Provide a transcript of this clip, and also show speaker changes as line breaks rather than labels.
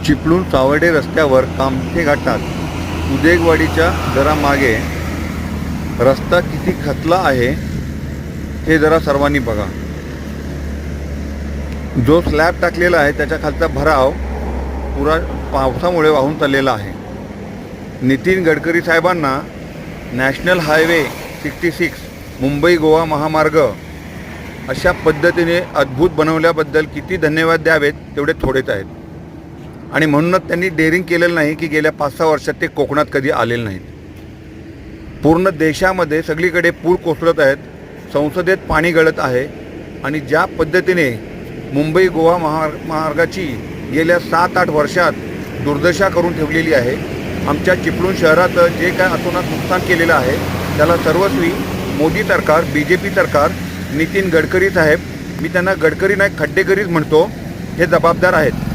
चिपळूण सावर्डे रस्त्यावर कामथे घाटात उदेगवाडीच्या जरा मागे रस्ता किती खचला आहे हे जरा सर्वांनी बघा। जो स्लॅब टाकलेला आहे त्याच्या खालचा भराव पुरा पावसामुळे वाहून चाललेला आहे। नितीन गडकरी साहेबांना नॅशनल हायवे 66 मुंबई गोवा महामार्ग अशा पद्धतीने अद्भुत बनवल्याबद्दल किती धन्यवाद द्यावेत तेवढे थोडेच आहेत। आणि म्हणूनच त्यांनी डेअरिंग केलेलं नाही की गेल्या 5-6 वर्षात ते कोकणात कधी आलेले नाहीत। पूर्ण देशामध्ये सगळीकडे पूर कोसळत आहेत, संसदेत पाणी गळत आहे आणि ज्या पद्धतीने मुंबई गोवा महामार्गाची गेल्या 7-8 वर्षात दुर्दशा करून ठेवलेली आहे। आमच्या चिपळूण शहराचं जे काय अतोनात नुकसान केलेलं आहे त्याला सर्वस्वी मोदी सरकार, BJP सरकार, नितीन गडकरी साहेब, मी त्यांना गडकरी नाही खड्डेकरीच म्हणतो, हे जबाबदार आहेत।